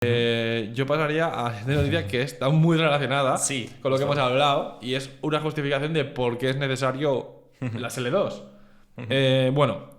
Yo pasaría a la siguiente noticia que está muy relacionada Sí, con lo que justo. hemos hablado y es una justificación de por qué es necesario las L2. Bueno,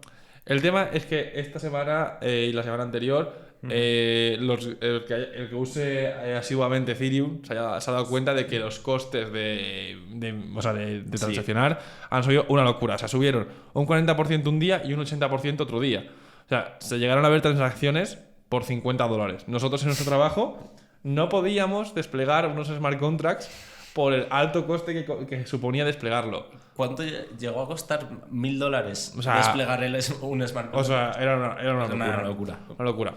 el tema es que esta semana y la semana anterior el que use asiduamente Ethereum se ha dado cuenta de que los costes de Sí. transaccionar han subido una locura. O sea, subieron un 40% un día y un 80% otro día. O sea, se llegaron a ver transacciones por $50. Nosotros en nuestro trabajo no podíamos desplegar unos smart contracts por el alto coste que suponía desplegarlo. ¿Cuánto llegó a costar? $1.000 O sea, desplegar un smart O sea, contract. era una Es locura. una locura. Una locura.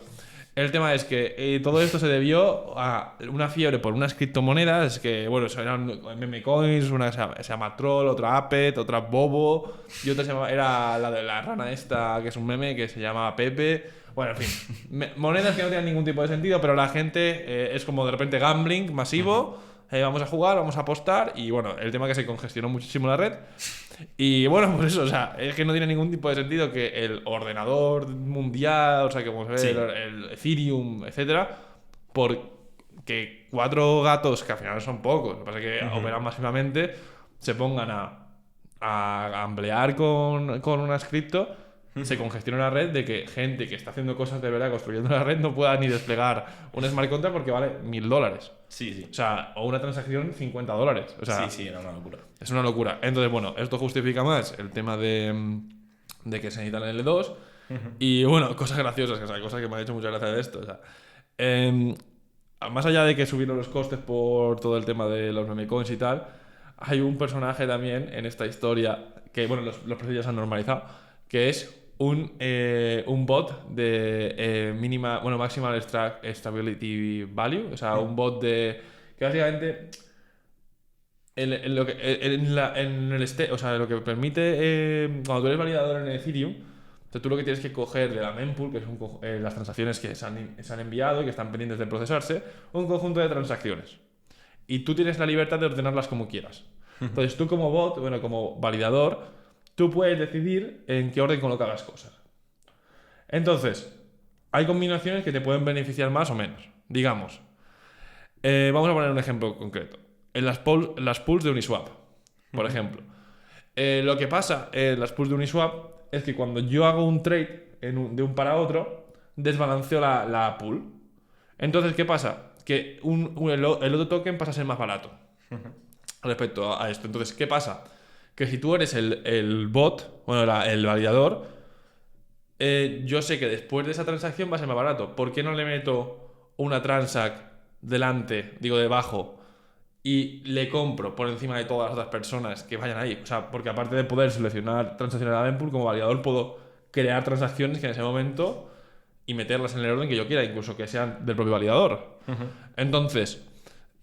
El tema es que todo esto se debió a una fiebre por unas criptomonedas que, bueno, eran meme coins, una se llama Troll, otra Apet, otra Bobo, y otra era la de la rana esta, que es un meme, que se llama Pepe. Bueno, en fin, monedas que no tienen ningún tipo de sentido, pero la gente es como de repente gambling masivo. Vamos a jugar, vamos a apostar, y bueno, el tema que se congestionó muchísimo la red. Y bueno, pues eso, o sea, es que no tiene ningún tipo de sentido que el ordenador mundial, o sea, que vamos a ver Sí. el Ethereum, etcétera, porque 4 gatos, que al final son pocos, lo que pasa es que operan masivamente, se pongan a gamblear con unas cripto, se congestiona la red de que gente que está haciendo cosas de verdad construyendo la red no pueda ni desplegar un smart contract porque vale $1.000. Sí, sí. O sea, o una transacción $50. O sea, Sí, era una locura. es una locura. Entonces, bueno, esto justifica más el tema de que se necesitan L2. Y bueno, cosas graciosas, o sea, cosas que me han hecho mucha gracia de esto. O sea, em, más allá de que subieron los costes por todo el tema de los meme coins y tal, hay un personaje también en esta historia que, bueno, los precios ya se han normalizado, que es un bot de maximal stability value, o sea, un bot que básicamente o sea, lo que permite cuando tú eres validador en Ethereum, o sea, tú lo que tienes que coger de la mempool, que es las transacciones que se han enviado y que están pendientes de procesarse, un conjunto de transacciones. Y tú tienes la libertad de ordenarlas como quieras. Entonces tú como bot, bueno, como validador, tú puedes decidir en qué orden colocar las cosas. Entonces, hay combinaciones que te pueden beneficiar más o menos. Digamos, vamos a poner un ejemplo concreto. En las pools de Uniswap, por ejemplo. Lo que pasa en las pools de Uniswap es que cuando yo hago un trade de un para otro, desbalanceo la pool. Entonces, ¿qué pasa? Que el otro token pasa a ser más barato respecto a esto. Entonces, ¿qué pasa? Que si tú eres el bot, bueno, el validador, yo sé que después de esa transacción va a ser más barato. ¿Por qué no le meto una transac debajo, y le compro por encima de todas las otras personas que vayan ahí? O sea, porque aparte de poder seleccionar transacciones a la mempool, como validador puedo crear transacciones que en ese momento y meterlas en el orden que yo quiera, incluso que sean del propio validador. Entonces,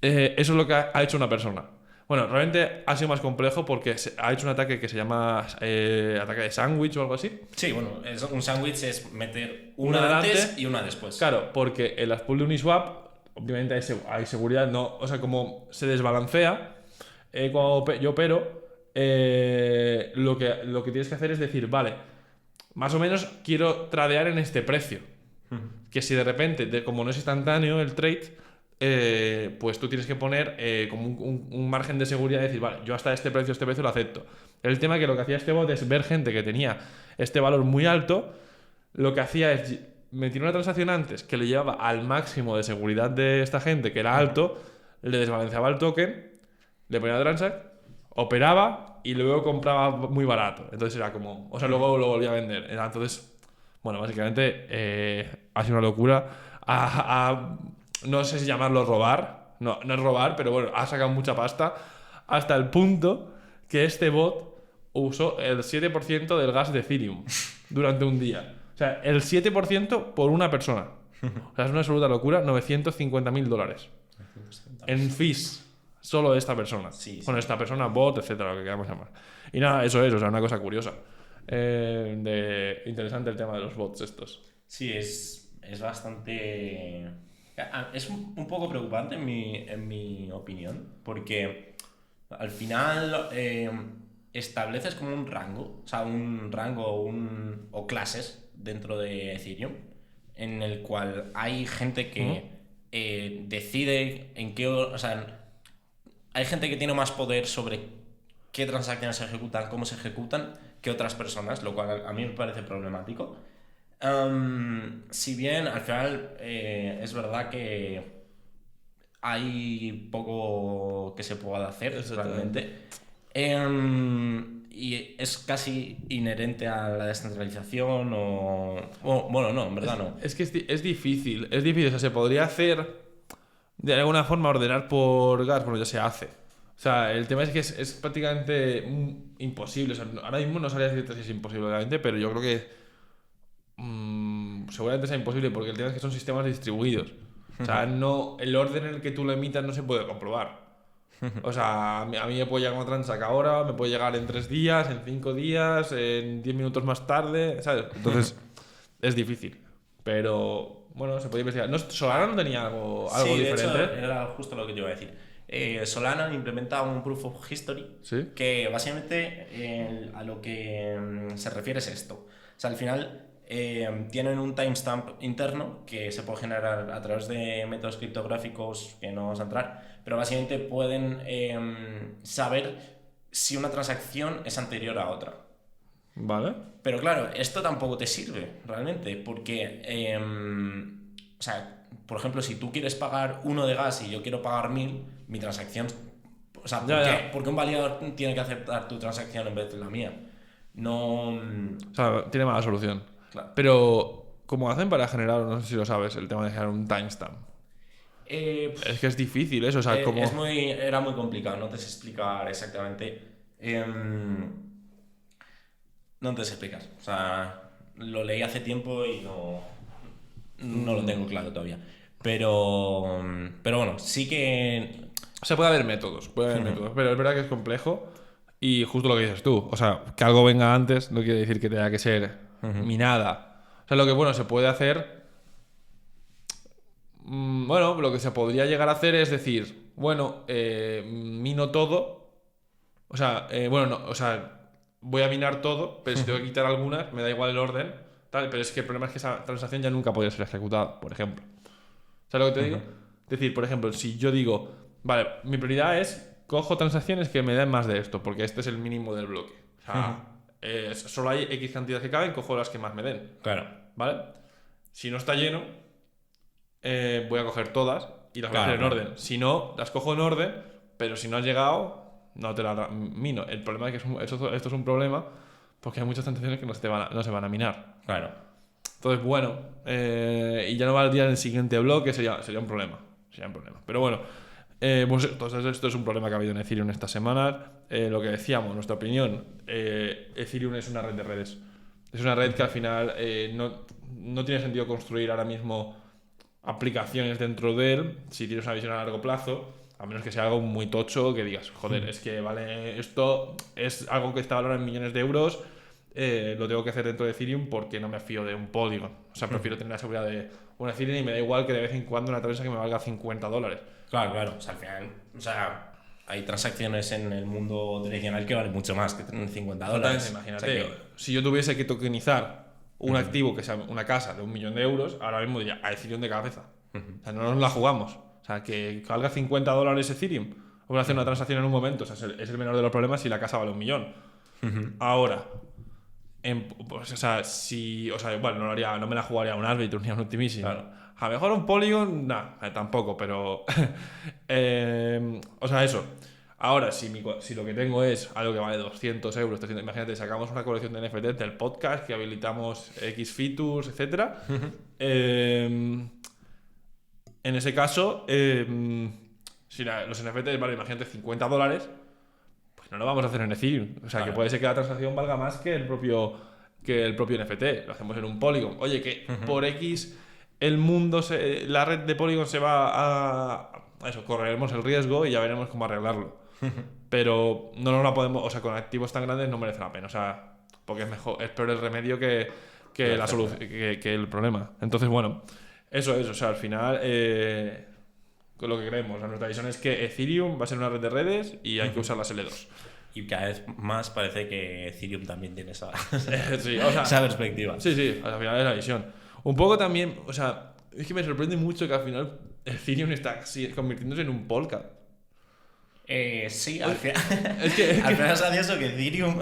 eso es lo que ha hecho una persona. Bueno, realmente ha sido más complejo porque ha hecho un ataque que se llama ataque de sándwich o algo así. Sí, bueno, un sándwich es meter Una una delante antes y una después. Claro, porque en las pools de Uniswap, obviamente hay seguridad, no, o sea, como se desbalancea, cuando yo opero, lo que tienes que hacer es decir, vale, más o menos quiero tradear en este precio. Que si de repente, como no es instantáneo el trade, pues tú tienes que poner como un margen de seguridad y decir, vale, yo hasta este precio lo acepto. El tema que lo que hacía este bot es ver gente que tenía este valor muy alto, lo que hacía es meter una transacción antes que le llevaba al máximo de seguridad de esta gente, que era alto, le desbalanceaba el token, le ponía la transact, operaba y luego compraba muy barato. Entonces era como, o sea, luego lo volvía a vender. Entonces, bueno, básicamente ha sido una locura. No sé si llamarlo robar, no es robar, pero bueno, ha sacado mucha pasta hasta el punto que este bot usó el 7% del gas de Ethereum durante un día. O sea, el 7% por una persona. O sea, es una absoluta locura. $950.000 en fees solo de esta persona. Sí. Bueno, esta persona, bot, etcétera, lo que queramos llamar. Y nada, eso es, o sea, una cosa curiosa. Interesante el tema de los bots estos. Sí, es bastante... Es un poco preocupante en mi opinión, porque al final estableces como un rango, o sea, un rango o clases dentro de Ethereum, en el cual hay gente que decide en qué... O sea, hay gente que tiene más poder sobre qué transacciones se ejecutan, cómo se ejecutan, que otras personas, lo cual a mí me parece problemático. Si bien al final es verdad que hay poco que se pueda hacer realmente, y es casi inherente a la descentralización bueno, no, en verdad no. Es que es difícil, o sea, se podría hacer de alguna forma ordenar por gas, bueno, ya se hace. O sea, el tema es que es prácticamente imposible. O sea, ahora mismo no sabría decirte si es imposible, obviamente, pero yo creo que seguramente sea imposible porque el tema es que son sistemas distribuidos. O sea, no, el orden en el que tú lo emitas no se puede comprobar. O sea, a mí me puede llegar una transac ahora, me puede llegar en 3 días, en 5 días, en 10 minutos más tarde, ¿sabes? Entonces, es difícil. Pero, bueno, se puede investigar. ¿Solana no tenía algo Sí, diferente? de hecho, era justo lo que yo iba a decir. Solana implementa un Proof of History, ¿Sí? que básicamente a lo que se refiere es esto. O sea, al final tienen un timestamp interno que se puede generar a través de métodos criptográficos que no vamos a entrar, pero básicamente pueden saber si una transacción es anterior a otra. Vale. Pero claro, esto tampoco te sirve realmente, porque, o sea, por ejemplo, si tú quieres pagar 1 de gas y yo quiero pagar 1000, mi transacción... O sea, ¿por qué un validador tiene que aceptar tu transacción en vez de la mía? No... O sea, tiene mala solución. Claro. Pero, ¿cómo hacen para generar, no sé si lo sabes, el tema de generar un timestamp? Es que es difícil eso, o sea, como... Era muy complicado, no te sé explicar exactamente. No te sé explicar. O sea, lo leí hace tiempo y no lo tengo claro todavía. Pero bueno, sí que... O sea, puede haber métodos, pero es verdad que es complejo y justo lo que dices tú, o sea, que algo venga antes no quiere decir que tenga que ser minada. O sea, lo que, bueno, se puede hacer... Bueno, lo que se podría llegar a hacer es decir, bueno, mino todo, o sea, bueno, no, o sea, voy a minar todo, pero si tengo que quitar algunas, me da igual el orden, tal, pero es que el problema es que esa transacción ya nunca podría ser ejecutada, por ejemplo. ¿Sabes lo que te digo? Es decir, por ejemplo, si yo digo, vale, mi prioridad es cojo transacciones que me den más de esto, porque este es el mínimo del bloque. O sea, solo hay X cantidad que caben, cojo las que más me den. Claro. ¿Vale? Si no está lleno, voy a coger todas y las voy a hacer en orden. Si no, las cojo en orden, pero si no has llegado, no te las mino. El problema es que esto es un problema porque hay muchas transacciones que no se van a minar. Claro. Entonces, bueno, y ya no valdría en el siguiente bloque, sería un problema. Pero bueno, pues entonces esto es un problema que ha habido en Ethereum estas semanas. Lo que decíamos, nuestra opinión, Ethereum es una red de redes. Es una red que al final no tiene sentido construir ahora mismo aplicaciones dentro de él si tienes una visión a largo plazo, a menos que sea algo muy tocho que digas, joder, es que vale, esto es algo que está valorado en millones de euros, lo tengo que hacer dentro de Ethereum porque no me fío de un Polygon. O sea, prefiero tener la seguridad de un Ethereum y me da igual que de vez en cuando una transacción que me valga $50. Claro. O sea, al final, o sea, hay transacciones en el mundo tradicional que valen mucho más que tener $50. Imagínate, O sea si yo tuviese que tokenizar un activo que sea una casa de $1.000.000, ahora mismo diría a Ethereum de cabeza. O sea, no nos la jugamos. O sea, que valga $50 Ethereum. Voy a hacer una transacción en un momento. O sea, es el menor de los problemas si la casa vale $1 millón. Ahora, pues, bueno, no me la jugaría a un Arbitrum ni a un Optimism. Claro. A lo mejor un Polygon, tampoco, pero. O sea, eso. Ahora, si lo que tengo es algo que vale 200 euros, 300, imagínate, sacamos una colección de NFTs del podcast que habilitamos X features, etc. En ese caso, si los NFTs valen, imagínate, $50, pues no lo vamos a hacer en Ethereum. O sea, que puede ser que la transacción valga más que el propio NFT. Lo hacemos en un Polygon. Oye, que por X la red de Polygon se va a eso, correremos el riesgo y ya veremos cómo arreglarlo. Pero no nos la podemos, o sea, con activos tan grandes no merece la pena, o sea, porque es peor el remedio que la solución, que el problema. Entonces, bueno, eso es, o sea, al final con lo que creemos, nuestra visión es que Ethereum va a ser una red de redes y hay que usar las L2. Y cada vez más parece que Ethereum también tiene esa, sí, o sea, esa perspectiva. Sí, al final es la visión. Un poco también, o sea, es que me sorprende mucho que al final Ethereum está convirtiéndose en un Polkadot. Sí, al final, Es que al final se hacía eso, que Ethereum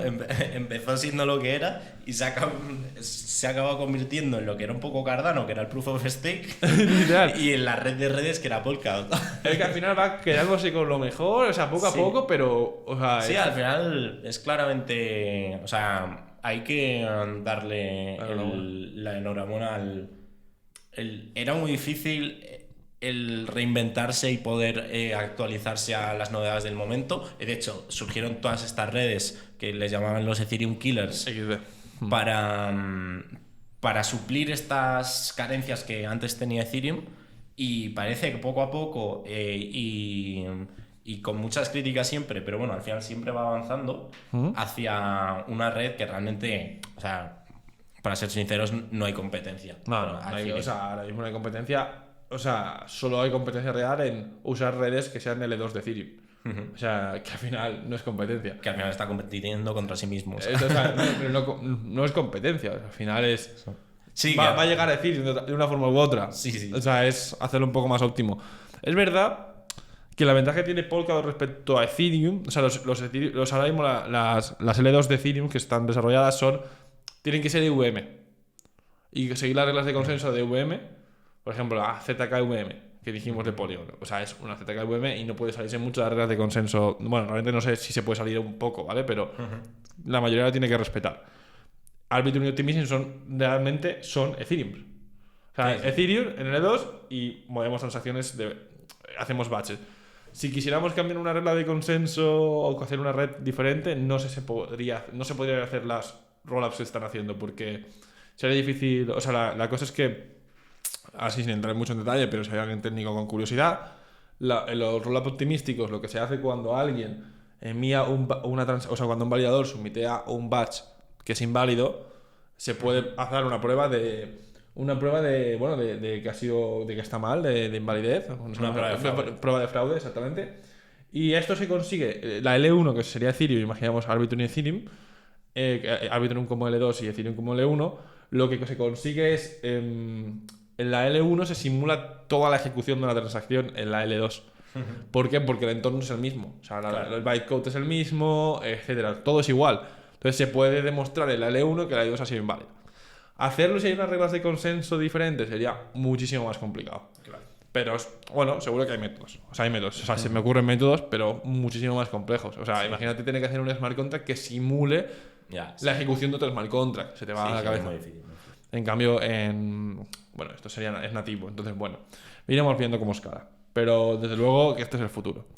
empezó siendo lo que era y se ha acabado convirtiendo en lo que era un poco Cardano, que era el Proof of Stake, literal. y en la red de redes, que era Polkadot. Es que al final va quedándose con lo mejor, o sea, poco a Sí. poco, pero, o sea, Sí, al final es claramente. O sea, hay que darle la enhorabuena era muy difícil el reinventarse y poder actualizarse a las novedades del momento. De hecho, surgieron todas estas redes que les llamaban los Ethereum Killers XD. para suplir estas carencias que antes tenía Ethereum, y parece que poco a poco y con muchas críticas siempre, pero bueno, al final siempre va avanzando hacia una red que realmente, o sea, para ser sinceros, no hay competencia. No, o sea, ahora mismo no hay competencia. O sea, solo hay competencia real en usar redes que sean L2 de Ethereum. O sea, que al final no es competencia. Que al final está compitiendo contra sí mismo. O sea. O sea, pero no es competencia. Al final es. Sí, Va a llegar a Ethereum de una forma u otra. Sí. O sea, es hacerlo un poco más óptimo. Es verdad que la ventaja que tiene Polkadot respecto a Ethereum, o sea, ahora mismo las L2 de Ethereum que están desarrolladas tienen que ser EVM y seguir las reglas de consenso de EVM. Por ejemplo, la ZKVM que dijimos de Polygon, o sea, es una ZKVM y no puede salirse mucho de las reglas de consenso. Bueno, realmente no sé si se puede salir un poco, ¿vale? Pero la mayoría la tiene que respetar. Arbitrum y Optimism realmente son Ethereum. O sea, sí. Ethereum en L2 y movemos transacciones, hacemos batches. Si quisiéramos cambiar una regla de consenso o hacer una red diferente, no se podría hacer las rollups que están haciendo porque sería difícil. O sea, la cosa es que, así sin entrar mucho en detalle, pero si hay alguien técnico con curiosidad, los rollups optimísticos, lo que se hace cuando alguien envía cuando un validador sumitea un batch que es inválido, se puede hacer una prueba de que ha sido, de que está mal, de invalidez, una prueba de fraude, exactamente. Y esto se consigue, la L1, que sería Ethereum, imaginamos Arbitrum y Ethereum, Arbitrum como L2 y Ethereum como L1, lo que se consigue es, en la L1 se simula toda la ejecución de una transacción en la L2. ¿Por qué? Porque el entorno es el mismo, o sea, claro, el bytecode es el mismo, etcétera, todo es igual. Entonces se puede demostrar en la L1 que la L2 ha sido inválida. Hacerlo si hay unas reglas de consenso diferentes sería muchísimo más complicado. Claro. Pero bueno, seguro que hay métodos. O sea, se me ocurren métodos, pero muchísimo más complejos. O sea, imagínate tener que hacer un smart contract que simule la ejecución de otro smart contract. Se te va a la cabeza. Muy difícil. En cambio, bueno, esto es nativo. Entonces, bueno, iremos viendo cómo escala. Pero desde luego que este es el futuro.